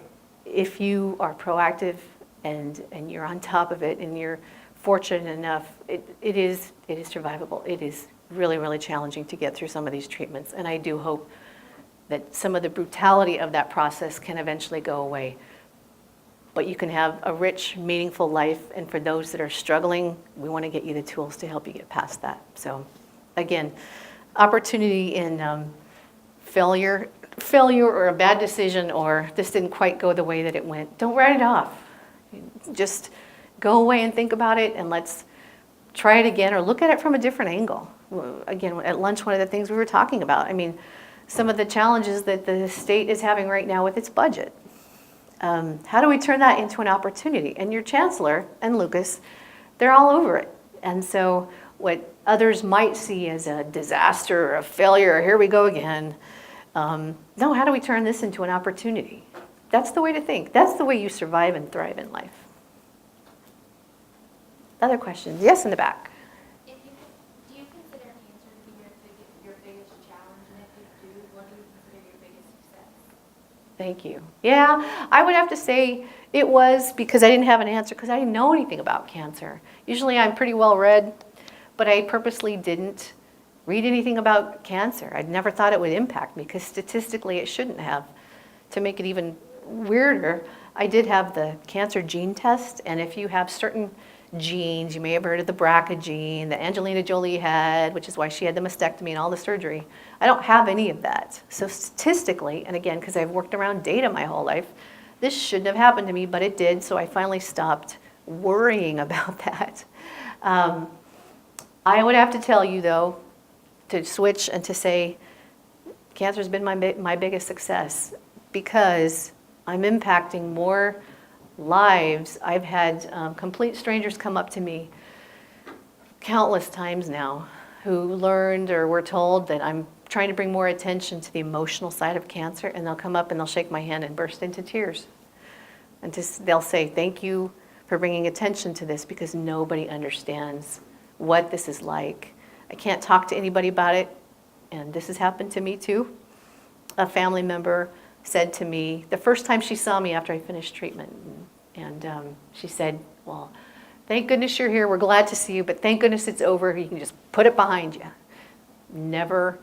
if you are proactive and you're on top of it and you're fortunate enough, it is survivable. It is really, really challenging to get through some of these treatments. And I do hope that some of the brutality of that process can eventually go away. But you can have a rich, meaningful life. And for those that are struggling, we want to get you the tools to help you get past that. So again, opportunity in failure or a bad decision or this didn't quite go the way that it went, don't write it off. Just go away and think about it, and let's try it again or look at it from a different angle. Again, at lunch, one of the things we were talking about, I mean, some of the challenges that the state is having right now with its budget. How do we turn that into an opportunity? And your chancellor and Lucas, they're all over it. And so what others might see as a disaster or a failure, or here we go again, no, how do we turn this into an opportunity? That's the way to think. That's the way you survive and thrive in life. Other questions? Yes, in the back. Do you consider cancer to be your biggest challenge? And if you do, what do you consider your biggest success? Thank you. Yeah, I would have to say it was because I didn't have an answer because I didn't know anything about cancer. Usually I'm pretty well read, but I purposely didn't read anything about cancer. I'd never thought it would impact me because statistically it shouldn't have. To make it even weirder, I did have the cancer gene test, and if you have certain genes, you may have heard of the BRCA gene that Angelina Jolie had, which is why she had the mastectomy and all the surgery. I don't have any of that. So statistically, and again, because I've worked around data my whole life, this shouldn't have happened to me, but it did, so I finally stopped worrying about that. I would have to tell you, though, to switch and to say cancer's been my biggest success because I'm impacting more lives. I've had complete strangers come up to me countless times now who learned or were told that I'm trying to bring more attention to the emotional side of cancer, and they'll come up and they'll shake my hand and burst into tears. And they'll say, thank you for bringing attention to this because nobody understands what this is like. I can't talk to anybody about it, and this has happened to me too. A family member said to me, the first time she saw me after I finished treatment, and she said, well, thank goodness you're here. We're glad to see you, but thank goodness it's over. You can just put it behind you. Never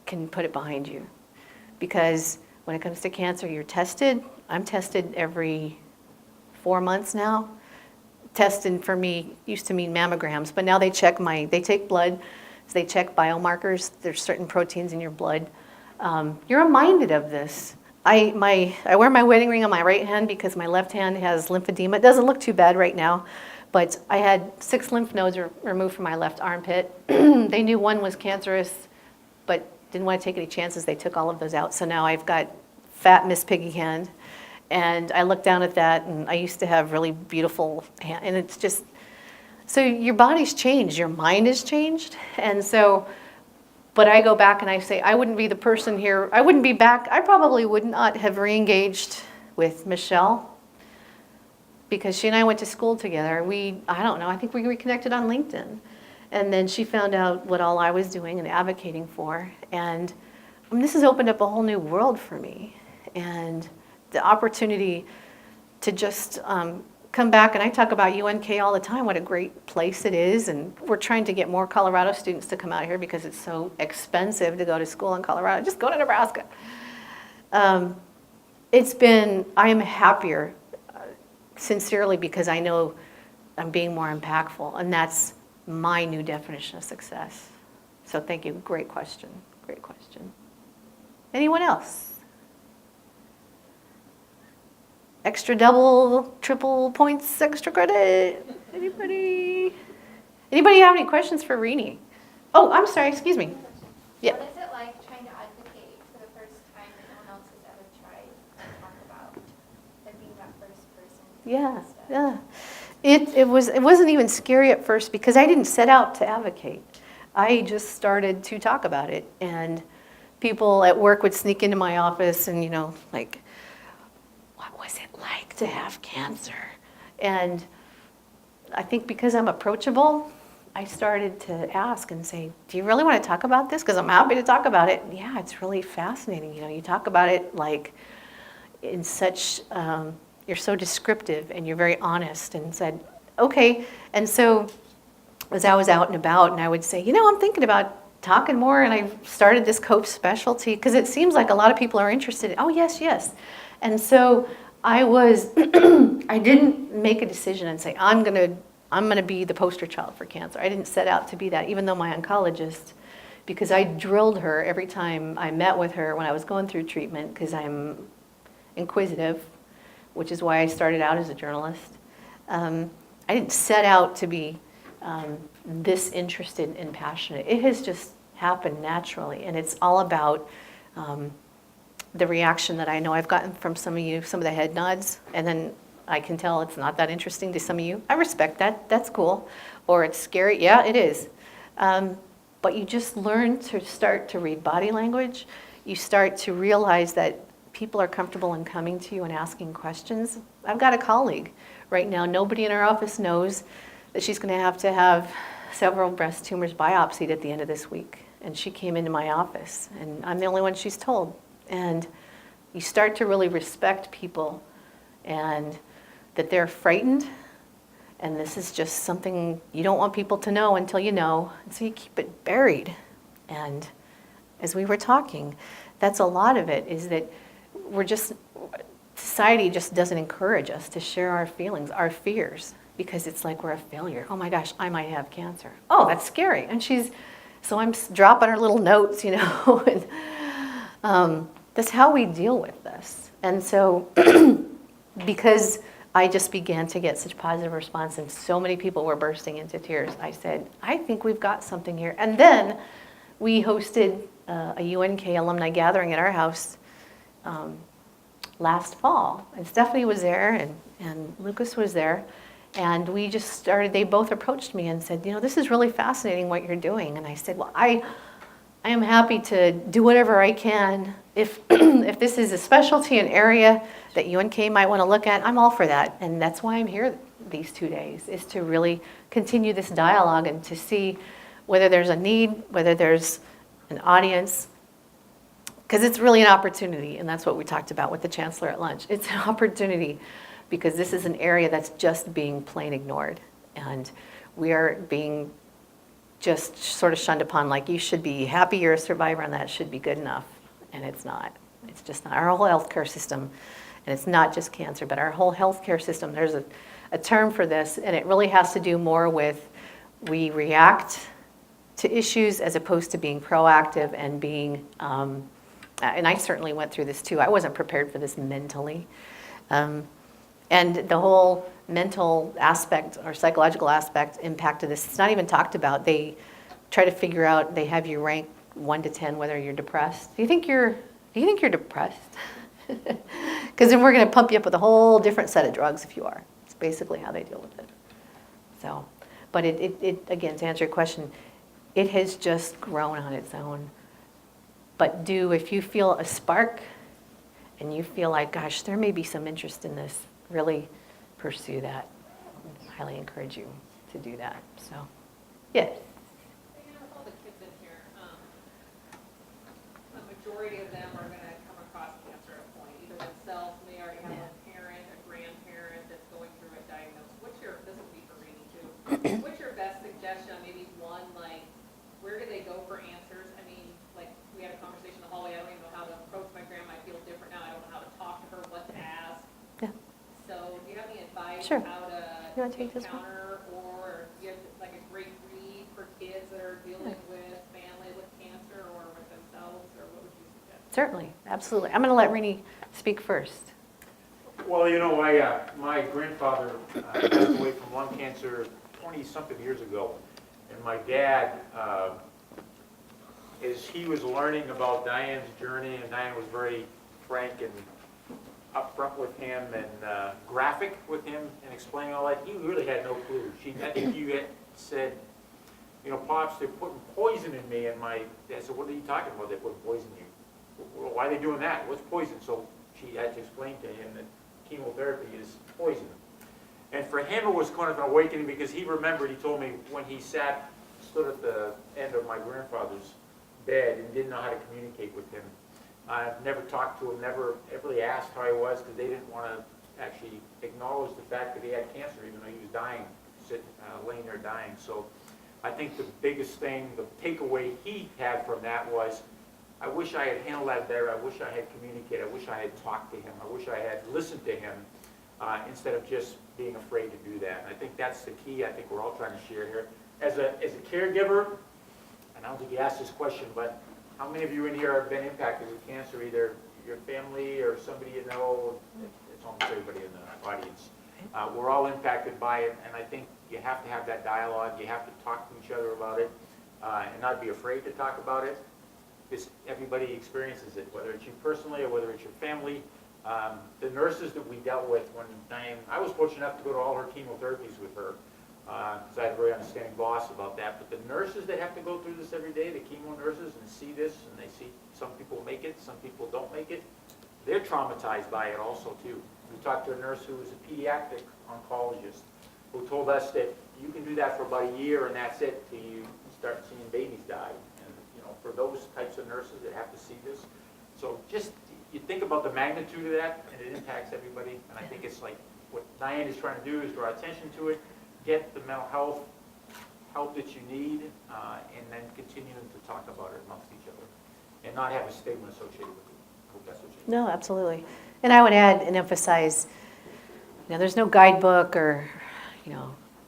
can put it behind you. Because when it comes to cancer, you're tested. I'm tested every 4 months now testing for me used to mean mammograms, but now they take blood, so they check biomarkers. There's certain proteins in your blood. You're reminded of this. I wear my wedding ring on my right hand because my left hand has lymphedema. It doesn't look too bad right now, but I had 6 lymph nodes removed from my left armpit. They knew one was cancerous, but didn't want to take any chances. They took all of those out. So now I've got fat Miss Piggy hand. And I look down at that, and I used to have really beautiful hand. And it's just, so your body's changed, your mind has changed. And so, but I go back and I say, I wouldn't be the person here, I wouldn't be back, I probably would not have re-engaged with Michelle because she and I went to school together. I don't know, I think we reconnected on LinkedIn. And then she found out what all I was doing and advocating for. And this has opened up a whole new world for me. And the opportunity to just come back, and I talk about UNK all the time, what a great place it is, and we're trying to get more Colorado students to come out here because it's so expensive to go to school in Colorado. Just go to Nebraska. I am happier, sincerely, because I know I'm being more impactful, and that's my new definition of success. So thank you, great question, great question. Anyone else? Extra double, triple points, extra credit. Anybody have any questions for Rini? Oh, I'm sorry, excuse me. Yeah. What is it like trying to advocate for the first time that no one else has ever tried to talk about, and being that first person? Yeah, yeah. It wasn't even scary at first because I didn't set out to advocate. I just started to talk about it, and people at work would sneak into my office and, like, what was it like to have cancer? And I think because I'm approachable, I started to ask and say, do you really want to talk about this? Because I'm happy to talk about it. Yeah, it's really fascinating. You talk about it like in such, you're so descriptive and you're very honest, and said, okay. And so as I was out and about, and I would say, I'm thinking about talking more, and I started this COPE specialty because it seems like a lot of people are interested. Oh, yes, yes. And so I didn't make a decision and say, I'm gonna be the poster child for cancer. I didn't set out to be that, even though my oncologist, because I drilled her every time I met with her when I was going through treatment, because I'm inquisitive, which is why I started out as a journalist. I didn't set out to be this interested and passionate. It has just happened naturally, and it's all about the reaction that I know I've gotten from some of you, some of the head nods, and then I can tell it's not that interesting to some of you. I respect that, that's cool. Or it's scary, yeah, it is. But you just learn to start to read body language. You start to realize that people are comfortable in coming to you and asking questions. I've got a colleague right now, nobody in our office knows that she's gonna have to have several breast tumors biopsied at the end of this week. And she came into my office, and I'm the only one she's told. And you start to really respect people, and that they're frightened, and this is just something you don't want people to know until you know, and so you keep it buried. And as we were talking, that's a lot of it, is that society just doesn't encourage us to share our feelings, our fears, because it's like we're a failure. Oh my gosh, I might have cancer. Oh, that's scary. And so I'm dropping her little notes, and that's how we deal with this. And so because I just began to get such positive response and so many people were bursting into tears, I said, I think we've got something here. And then we hosted a UNK alumni gathering at our house last fall. And Stephanie was there, and Lucas was there. And we just started, they both approached me and said, this is really fascinating what you're doing. And I said, well, I am happy to do whatever I can. If this is a specialty, an area that UNK might want to look at, I'm all for that. And that's why I'm here these 2 days, is to really continue this dialogue and to see whether there's a need, whether there's an audience, because it's really an opportunity. And that's what we talked about with the chancellor at lunch. It's an opportunity because this is an area that's just being plain ignored. And we are being just sort of shunned upon, like you should be happy you're a survivor and that should be good enough. And it's not. It's just not. Our whole healthcare system, and it's not just cancer, but our whole healthcare system, there's a term for this, and it really has to do more with we react to issues as opposed to being proactive and being, and I certainly went through this too. I wasn't prepared for this mentally. And the whole mental aspect or psychological aspect impact of this, it's not even talked about. They try to figure out, they have you rank 1 to 10 whether you're depressed. Do you think you're depressed? Because then we're going to pump you up with a whole different set of drugs if you are. It's basically how they deal with it. So, but it again, to answer your question, it has just grown on its own. But if you feel a spark and you feel like, gosh, there may be some interest in this, really pursue that. I highly encourage you to do that. So, yes. With all the kids in here, a majority of them are going to come across cancer at a point, either themselves, they already have a parent, a grandparent that's going through a diagnosis. This will be for Rainey too. What's your best suggestion? Maybe one, like, where do they go for answers? I mean, like, we had a conversation in the hallway. I don't even know how to approach my grandma. I feel different now. I don't know how to talk to her, what to ask. Yeah. So do you have any advice Sure. how to You wanna take this one? encounter, or do you have like a great read for kids that are dealing with family with cancer or with themselves, or what would you suggest? Certainly, absolutely. I'm going to let Rini speak first. Well, my grandfather passed away from lung cancer 20-something years ago. And my dad, as he was learning about Diane's journey, and Diane was very frank and upfront with him and graphic with him and explaining all that, he really had no clue. I think you had said, Pops, they're putting poison in me. And my dad said, what are you talking about? They're putting poison in you. Well, why are they doing that? What's poison? So she had to explain to him that chemotherapy is poison. And for him, it was kind of an awakening because he remembered, he told me, when he stood at the end of my grandfather's bed and didn't know how to communicate with him. I never talked to him, never really asked how he was because they didn't want to actually acknowledge the fact that he had cancer, even though he was dying, laying there dying. So I think the biggest thing, the takeaway he had from that was, I wish I had handled that better. I wish I had communicated. I wish I had talked to him. I wish I had listened to him instead of just being afraid to do that. And I think that's the key I think we're all trying to share here. As a caregiver, and I don't think you asked this question, but how many of you in here have been impacted with cancer, either your family or somebody you know? It's almost everybody in the audience. We're all impacted by it, and I think you have to have that dialogue. You have to talk to each other about it and not be afraid to talk about it. Because everybody experiences it, whether it's you personally or whether it's your family. The nurses that we dealt with when Diane, I was fortunate enough to go to all her chemotherapies with her, because I had a very understanding boss about that. But the nurses that have to go through this every day, the chemo nurses, and see this, and they see some people make it, some people don't make it, they're traumatized by it also too. We talked to a nurse who was a pediatric oncologist who told us that you can do that for about a year and that's it till you start seeing babies die. For those types of nurses that have to see this. So just, you think about the magnitude of that, and it impacts everybody. And I think it's like what Diane is trying to do is draw attention to it, get the mental health help that you need, and then continue to talk about it amongst each other, and not have a stigma associated with it. I hope that's what you No, absolutely. And I would add and emphasize, there's no guidebook or,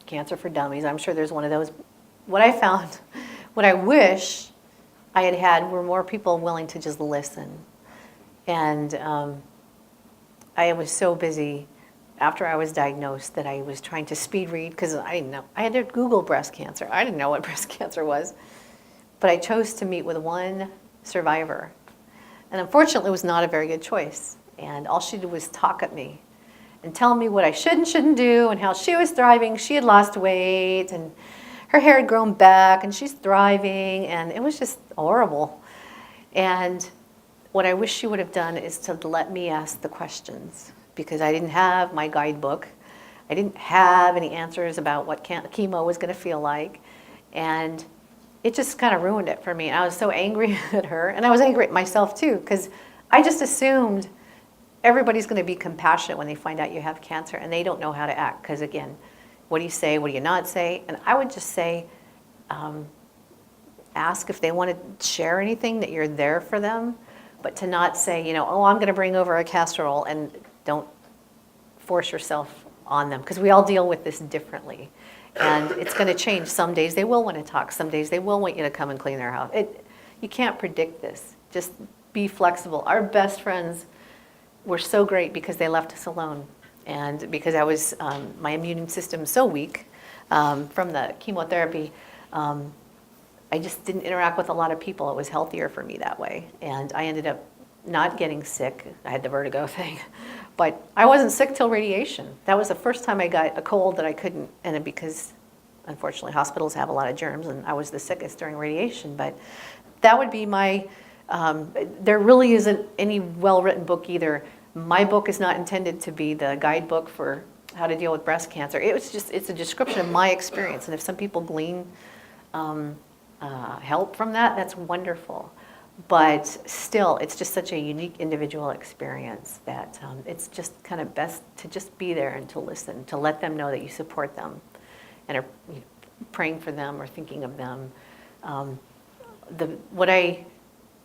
Cancer for Dummies. I'm sure there's one of those. What I found, what I wish I had were more people willing to just listen. And I was so busy after I was diagnosed that I was trying to speed read because I didn't know. I had to Google breast cancer. I didn't know what breast cancer was. But I chose to meet with one survivor. And unfortunately, it was not a very good choice. And all she did was talk at me and tell me what I should and shouldn't do and how she was thriving. She had lost weight and her hair had grown back and she's thriving, and it was just horrible. And what I wish she would have done is to let me ask the questions, because I didn't have my guidebook. I didn't have any answers about what chemo was going to feel like. And it just kind of ruined it for me. And I was so angry at her, and I was angry at myself too, because I just assumed everybody's going to be compassionate when they find out you have cancer, and they don't know how to act, because again, what do you say? What do you not say? And I would just say, ask if they want to share anything, that you're there for them, but to not say, oh, I'm going to bring over a casserole, and don't force yourself on them, because we all deal with this differently. And it's going to change. Some days they will want to talk. Some days they will want you to come and clean their house. You can't predict this. Just be flexible. Our best friends were so great because they left us alone. And because I was, my immune system so weak from the chemotherapy, I just didn't interact with a lot of people. It was healthier for me that way. And I ended up not getting sick. I had the vertigo thing. But I wasn't sick till radiation. That was the first time I got a cold that I couldn't, and because unfortunately hospitals have a lot of germs, and I was the sickest during radiation. But that would be my, there really isn't any well-written book either. My book is not intended to be the guidebook for how to deal with breast cancer. It's a description of my experience. And if some people glean help from that, that's wonderful. But still, it's just such a unique individual experience that it's just kind of best to just be there and to listen, to let them know that you support them and are praying for them or thinking of them. What I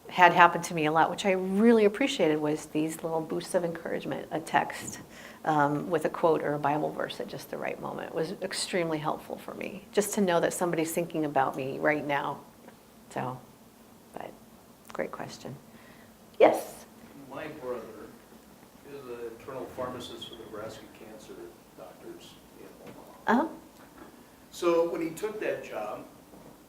had happen to me a lot, which I really appreciated, was these little boosts of encouragement, a text with a quote or a Bible verse at just the right moment. It was extremely helpful for me, just to know that somebody's thinking about me right now. So, but great question. Yes? My brother is an internal pharmacist for the Nebraska cancer doctors in Omaha. Uh-huh. So when he took that job,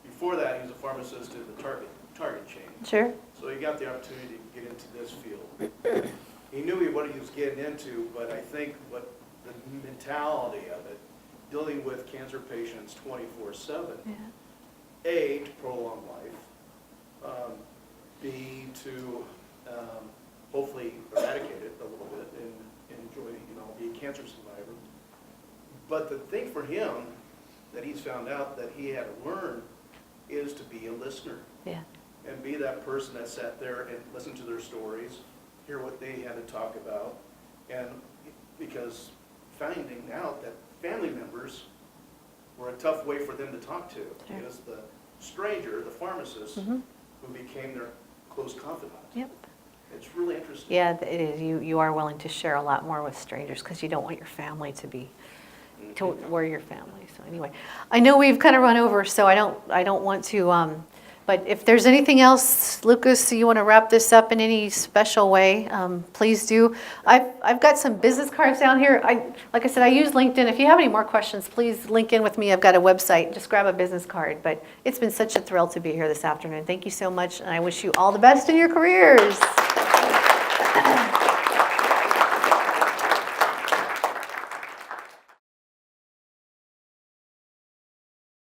before that he was a pharmacist in the Target chain. Sure. So he got the opportunity to get into this field. He knew what he was getting into, but I think what the mentality of it, dealing with cancer patients 24/7, Yeah. A, to prolong life, B, to hopefully eradicate it a little bit and enjoy, be a cancer survivor. But the thing for him that he's found out that he had to learn is to be a listener. Yeah. And be that person that sat there and listened to their stories, hear what they had to talk about. And because finding out that family members were a tough way for them to talk to. Sure. Because the stranger, the pharmacist, Mm-hmm. who became their close confidant. Yep. It's really interesting. Yeah, it is. You are willing to share a lot more with strangers because you don't want your family to be, to worry your family. So anyway, I know we've kind of run over, so I don't want to, but if there's anything else, Lucas, you want to wrap this up in any special way, please do. I've got some business cards down here. Like I said, I use LinkedIn. If you have any more questions, please link in with me. I've got a website. Just grab a business card. But it's been such a thrill to be here this afternoon. Thank you so much, and I wish you all the best in your careers.